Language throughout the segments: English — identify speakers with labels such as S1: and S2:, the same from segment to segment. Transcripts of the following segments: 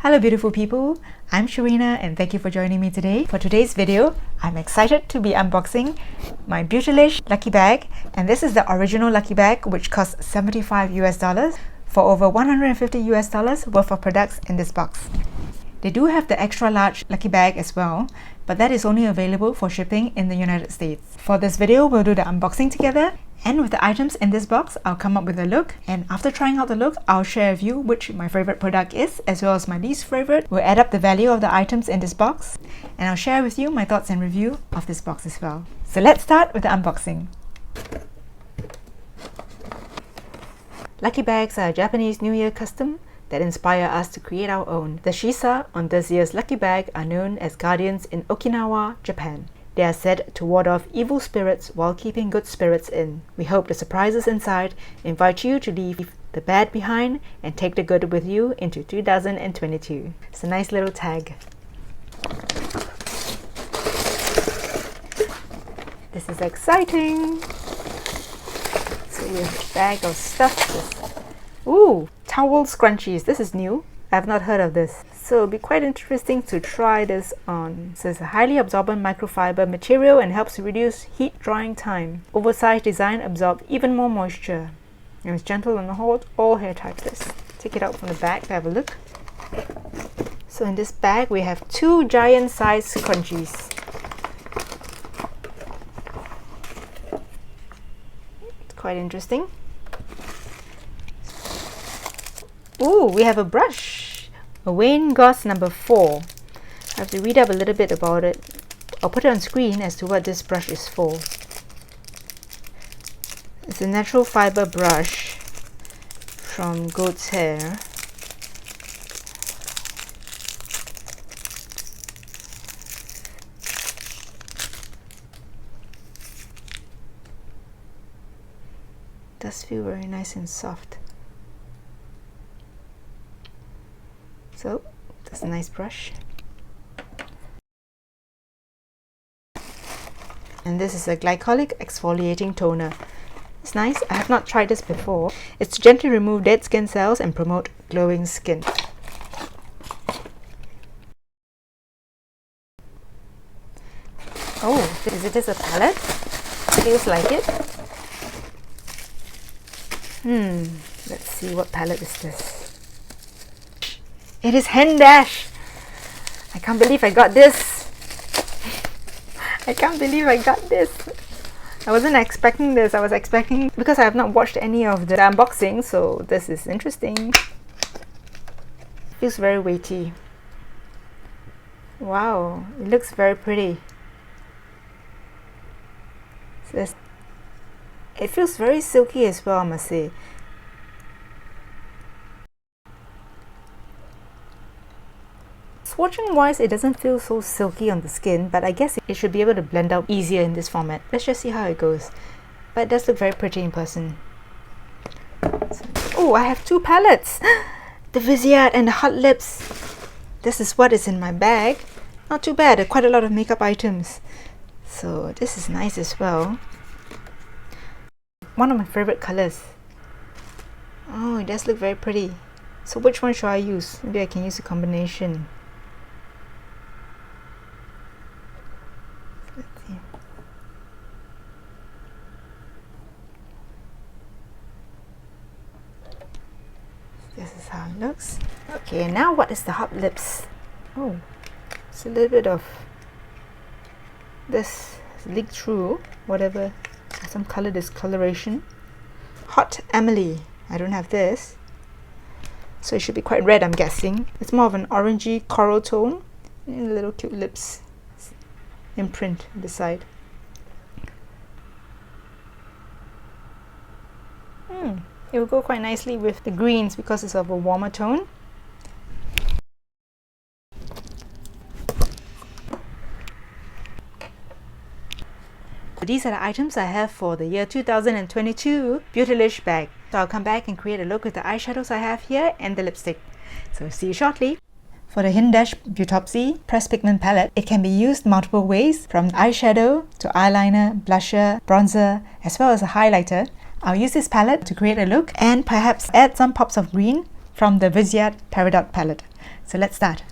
S1: Hello beautiful people, I'm Sharina and thank you for joining me today. For today's video, I'm excited to be unboxing my Beautylish Lucky Bag, and this is the original Lucky Bag which costs $75 US for over $150 US worth of products in this box. They do have the extra large Lucky Bag as well, but that is only available for shipping in the United States. For this video, we'll do the unboxing together, and with the items in this box, I'll come up with a look, and after trying out the look, I'll share with you which my favorite product is, as well as my least favorite. We'll add up the value of the items in this box, and I'll share with you my thoughts and review of this box as well. So let's start with the unboxing. Lucky bags are a Japanese New Year custom that inspire us to create our own. The shisa on this year's Lucky Bag are known as guardians in Okinawa, Japan. They are said to ward off evil spirits while keeping good spirits in. We hope the surprises inside invite you to leave the bad behind and take the good with you into 2022. It's a nice little tag. This is exciting! So we have a bag of stuff. Ooh! Towel scrunchies. This is new. I have not heard of this. So it'll be quite interesting to try this on. So it's a highly absorbent microfiber material and helps reduce heat drying time. Oversized design absorbs even more moisture. And it's gentle on all hair types. Let's take it out from the bag to have a look. So in this bag we have two giant sized scrunchies. It's quite interesting. Ooh, we have a brush, a Wayne Goss number 4. I have to read up a little bit about it. I'll put it on screen as to what this brush is for. It's a natural fiber brush from goat's hair. It does feel very nice and soft. So, that's a nice brush. And this is a glycolic exfoliating toner. It's nice. I have not tried this before. It's to gently remove dead skin cells and promote glowing skin. Oh, is it just a palette? Feels like it. Let's see, what palette is this? It is Hen Dash! I can't believe I got this! I can't believe I got this! I wasn't expecting this. I was expecting, because I have not watched any of the unboxing, so this is interesting. Feels very weighty. Wow, it looks very pretty. So it feels very silky as well, I must say. Swatching wise, it doesn't feel so silky on the skin, but I guess it should be able to blend out easier in this format. Let's just see how it goes. But it does look very pretty in person. Oh, I have two palettes! The Viseart and the Hot Lips. This is what is in my bag. Not too bad, quite a lot of makeup items. So this is nice as well. One of my favorite colors. Oh, it does look very pretty. So which one should I use? Maybe I can use a combination. This is how it looks. Okay, and now what is the Hot Lips? Oh, it's a little bit of this leaked through, whatever, some color discoloration. Hot Emily. I don't have this, so it should be quite red, I'm guessing. It's more of an orangey coral tone, and little cute lips imprint on the side. It will go quite nicely with the greens because it's of a warmer tone. So these are the items I have for the year 2022 Beautylish bag. So I'll come back and create a look with the eyeshadows I have here and the lipstick. So see you shortly. For the Hen Dash Beautopsy Pressed Pigment Palette, it can be used multiple ways, from eyeshadow to eyeliner, blusher, bronzer, as well as a highlighter. I'll use this palette to create a look and perhaps add some pops of green from the Viseart Peridot palette. So let's start.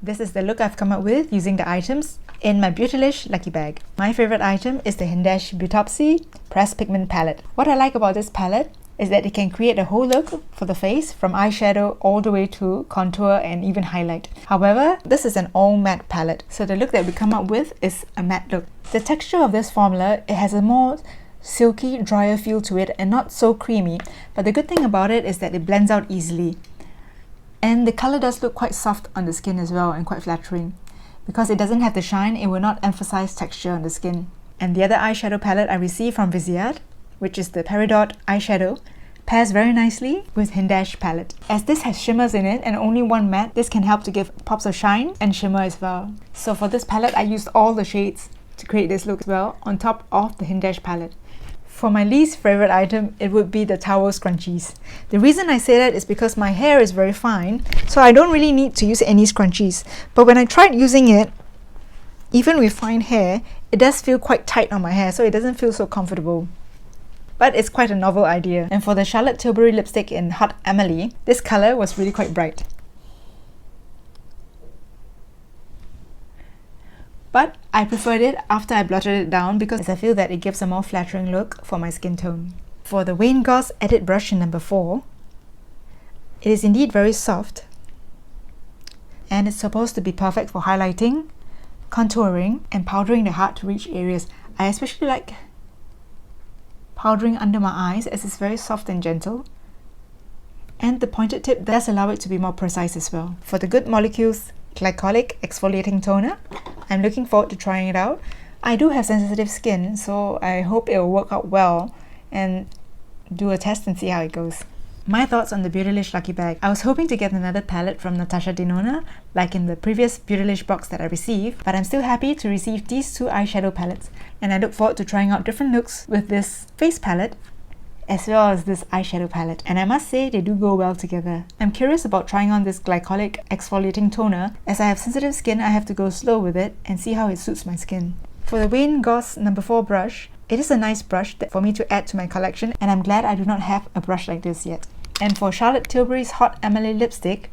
S1: This is the look I've come up with using the items in my Beautylish Lucky Bag. My favorite item is the Hindash Beautopsy Pressed Pigment Palette. What I like about this palette is that it can create a whole look for the face, from eyeshadow all the way to contour and even highlight. However, this is an all matte palette, so the look that we come up with is a matte look. The texture of this formula, it has a more silky, drier feel to it and not so creamy, but the good thing about it is that it blends out easily. And the color does look quite soft on the skin as well and quite flattering. Because it doesn't have the shine, it will not emphasize texture on the skin. And the other eyeshadow palette I received from Viseart, which is the Peridot eyeshadow, pairs very nicely with Hindash palette. As this has shimmers in it and only one matte, this can help to give pops of shine and shimmer as well. So for this palette, I used all the shades to create this look as well on top of the Hindash palette. For my least favorite item, it would be the towel scrunchies. The reason I say that is because my hair is very fine, so I don't really need to use any scrunchies. But when I tried using it, even with fine hair, it does feel quite tight on my hair, so it doesn't feel so comfortable. But it's quite a novel idea. And for the Charlotte Tilbury lipstick in Hot Emily, this colour was really quite bright. But I preferred it after I blotted it down because I feel that it gives a more flattering look for my skin tone. For the Wayne Goss Edit Brush in number 4, it is indeed very soft and it's supposed to be perfect for highlighting, contouring and powdering the hard to reach areas. I especially like powdering under my eyes as it's very soft and gentle, and the pointed tip does allow it to be more precise as well. For the Good Molecules Glycolic Exfoliating Toner, I'm looking forward to trying it out. I do have sensitive skin, so I hope it will work out well, and do a test and see how it goes. My thoughts on the Beautylish Lucky Bag. I was hoping to get another palette from Natasha Denona, like in the previous Beautylish box that I received, but I'm still happy to receive these two eyeshadow palettes, and I look forward to trying out different looks with this face palette as well as this eyeshadow palette, and I must say they do go well together. I'm curious about trying on this glycolic exfoliating toner. As I have sensitive skin, I have to go slow with it and see how it suits my skin. For the Wayne Goss No. 4 brush, it is a nice brush for me to add to my collection, and I'm glad I do not have a brush like this yet. And for Charlotte Tilbury's Hot Emily lipstick,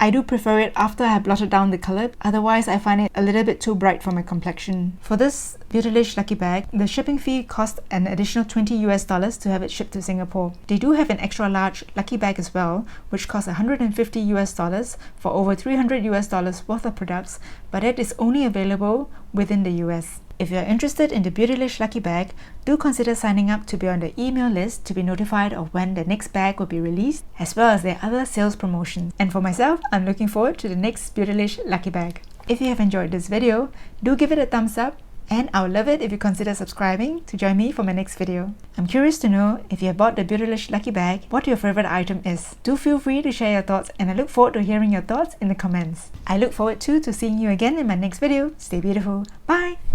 S1: I do prefer it after I have blotted down the colour, otherwise I find it a little bit too bright for my complexion. For this Beautylish Lucky Bag, the shipping fee cost an additional $20 to have it shipped to Singapore. They do have an extra large Lucky Bag as well, which costs $150 for over $300 worth of products, but it is only available within the US. If you are interested in the Beautylish Lucky Bag, do consider signing up to be on the email list to be notified of when the next bag will be released, as well as their other sales promotions. And for myself, I'm looking forward to the next Beautylish Lucky Bag. If you have enjoyed this video, do give it a thumbs up, and I would love it if you consider subscribing to join me for my next video. I'm curious to know if you have bought the Beautylish Lucky Bag, what your favorite item is. Do feel free to share your thoughts, and I look forward to hearing your thoughts in the comments. I look forward to seeing you again in my next video. Stay beautiful. Bye!